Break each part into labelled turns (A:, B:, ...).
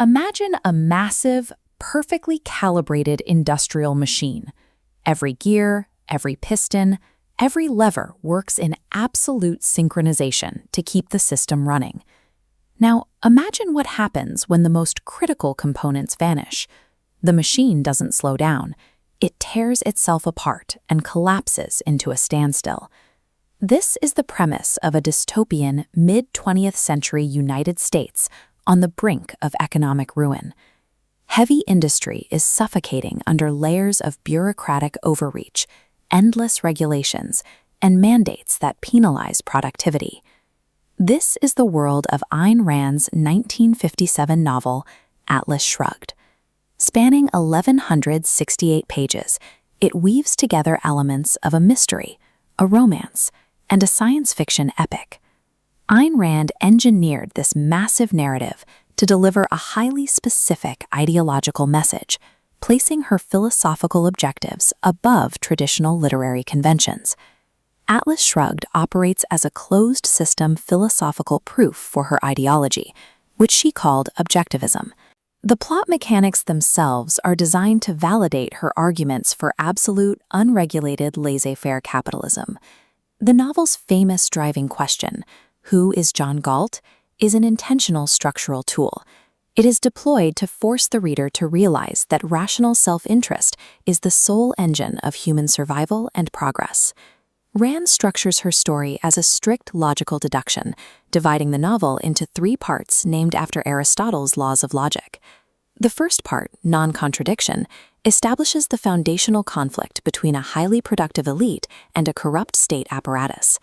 A: Imagine a massive, perfectly calibrated industrial machine. Every gear, every piston, every lever works in absolute synchronization to keep the system running. Now, imagine what happens when the most critical components vanish. The machine doesn't slow down. It tears itself apart and collapses into a standstill. This is the premise of a dystopian mid-20th century United States on the brink of economic ruin. Heavy industry is suffocating under layers of bureaucratic overreach, endless regulations, and mandates that penalize productivity. This is the world of Ayn Rand's 1957 novel, Atlas Shrugged. Spanning 1,168 pages, it weaves together elements of a mystery, a romance, and a science fiction epic. Ayn Rand engineered this massive narrative to deliver a highly specific ideological message, placing her philosophical objectives above traditional literary conventions. Atlas Shrugged operates as a closed-system philosophical proof for her ideology, which she called objectivism. The plot mechanics themselves are designed to validate her arguments for absolute, unregulated laissez-faire capitalism. The novel's famous driving question, "Who is John Galt?" is an intentional structural tool. It is deployed to force the reader to realize that rational self-interest is the sole engine of human survival and progress. Rand structures her story as a strict logical deduction, dividing the novel into 3 parts named after Aristotle's laws of logic. The first part, non-contradiction, establishes the foundational conflict between a highly productive elite and a corrupt state apparatus.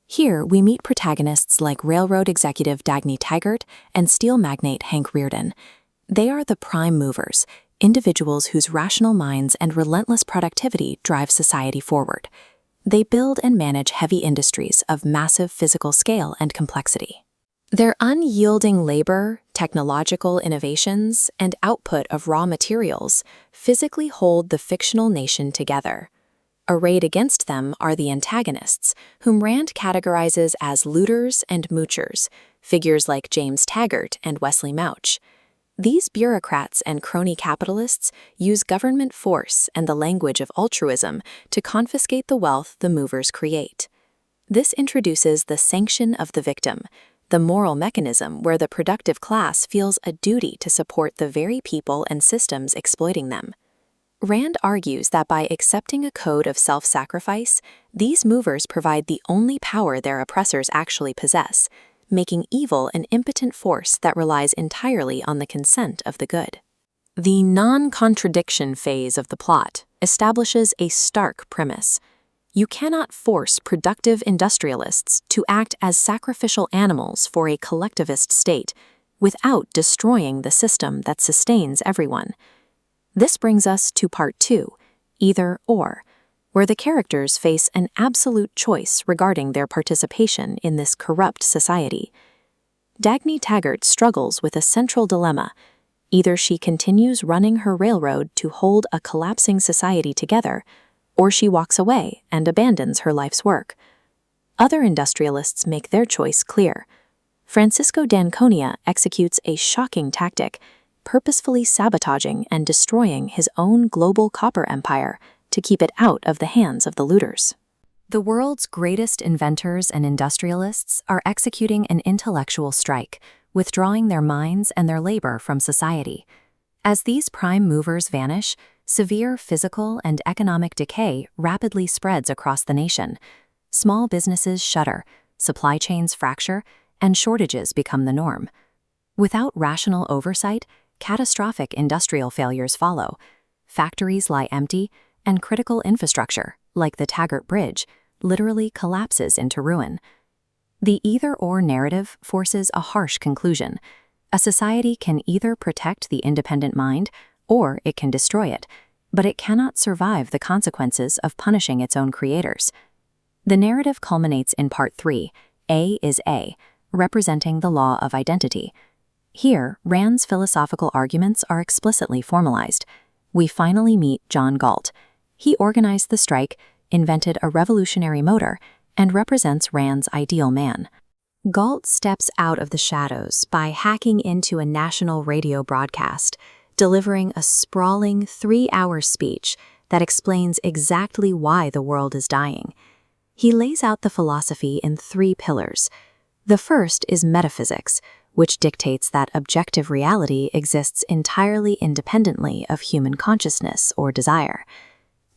A: Here, we meet protagonists like railroad executive Dagny Taggart and steel magnate Hank Rearden. They are the prime movers, individuals whose rational minds and relentless productivity drive society forward. They build and manage heavy industries of massive physical scale and complexity. Their unyielding labor, technological innovations, and output of raw materials physically hold the fictional nation together. Arrayed against them are the antagonists, whom Rand categorizes as looters and moochers, figures like James Taggart and Wesley Mouch. These bureaucrats and crony capitalists use government force and the language of altruism to confiscate the wealth the movers create. This introduces the sanction of the victim, the moral mechanism where the productive class feels a duty to support the very people and systems exploiting them. Rand argues that by accepting a code of self-sacrifice, these movers provide the only power their oppressors actually possess, making evil an impotent force that relies entirely on the consent of the good. The non-contradiction phase of the plot establishes a stark premise. You cannot force productive industrialists to act as sacrificial animals for a collectivist state without destroying the system that sustains everyone. This brings us to part 2, either or, where the characters face an absolute choice regarding their participation in this corrupt society. Dagny Taggart struggles with a central dilemma. Either she continues running her railroad to hold a collapsing society together, or she walks away and abandons her life's work. Other industrialists make their choice clear. Francisco d'Anconia executes a shocking tactic, purposefully sabotaging and destroying his own global copper empire to keep it out of the hands of the looters. The world's greatest inventors and industrialists are executing an intellectual strike, withdrawing their minds and their labor from society. As these prime movers vanish, severe physical and economic decay rapidly spreads across the nation. Small businesses shutter, supply chains fracture, and shortages become the norm. Without rational oversight, catastrophic industrial failures follow. Factories lie empty, and critical infrastructure, like the Taggart Bridge, literally collapses into ruin. The either-or narrative forces a harsh conclusion. A society can either protect the independent mind, or it can destroy it, but it cannot survive the consequences of punishing its own creators. The narrative culminates in Part 3, A is A, representing the law of identity. Here, Rand's philosophical arguments are explicitly formalized. We finally meet John Galt. He organized the strike, invented a revolutionary motor, and represents Rand's ideal man. Galt steps out of the shadows by hacking into a national radio broadcast, delivering a sprawling 3-hour speech that explains exactly why the world is dying. He lays out the philosophy in 3 pillars. The first is metaphysics, which dictates that objective reality exists entirely independently of human consciousness or desire.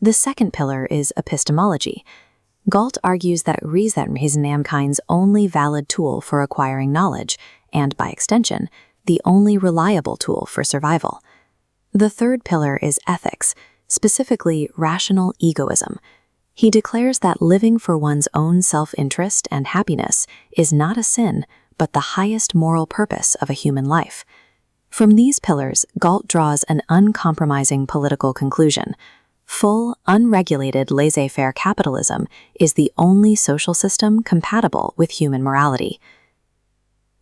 A: The second pillar is epistemology. Galt argues that reason is mankind's only valid tool for acquiring knowledge, and by extension, the only reliable tool for survival. The third pillar is ethics, specifically rational egoism. He declares that living for one's own self-interest and happiness is not a sin, but the highest moral purpose of a human life. From these pillars, Galt draws an uncompromising political conclusion. Full, unregulated laissez-faire capitalism is the only social system compatible with human morality.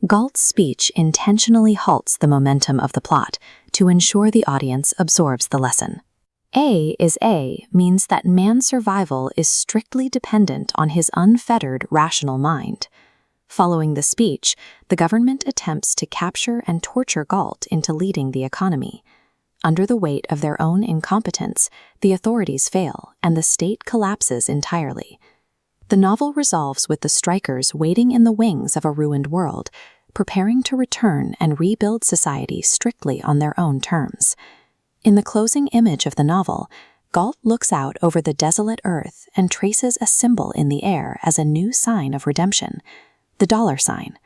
A: Galt's speech intentionally halts the momentum of the plot to ensure the audience absorbs the lesson. A is A means that man's survival is strictly dependent on his unfettered rational mind. Following the speech, the government attempts to capture and torture Galt into leading the economy. Under the weight of their own incompetence, the authorities fail and the state collapses entirely. The novel resolves with the strikers waiting in the wings of a ruined world, preparing to return and rebuild society strictly on their own terms. In the closing image of the novel, Galt looks out over the desolate earth and traces a symbol in the air as a new sign of redemption, the $sign.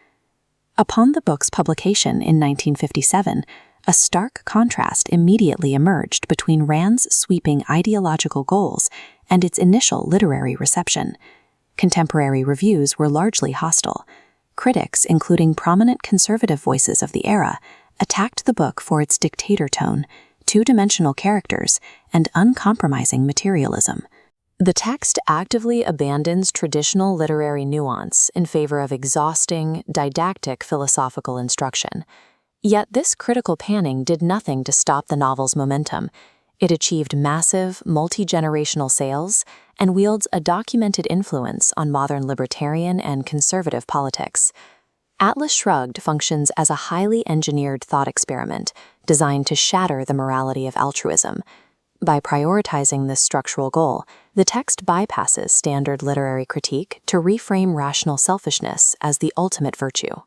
A: Upon the book's publication in 1957, a stark contrast immediately emerged between Rand's sweeping ideological goals and its initial literary reception. Contemporary reviews were largely hostile. Critics, including prominent conservative voices of the era, attacked the book for its dictator tone, two-dimensional characters, and uncompromising materialism. The text actively abandons traditional literary nuance in favor of exhausting, didactic philosophical instruction. Yet this critical panning did nothing to stop the novel's momentum. It achieved massive, multi-generational sales and wields a documented influence on modern libertarian and conservative politics. Atlas Shrugged functions as a highly engineered thought experiment designed to shatter the morality of altruism. By prioritizing this structural goal, the text bypasses standard literary critique to reframe rational selfishness as the ultimate virtue.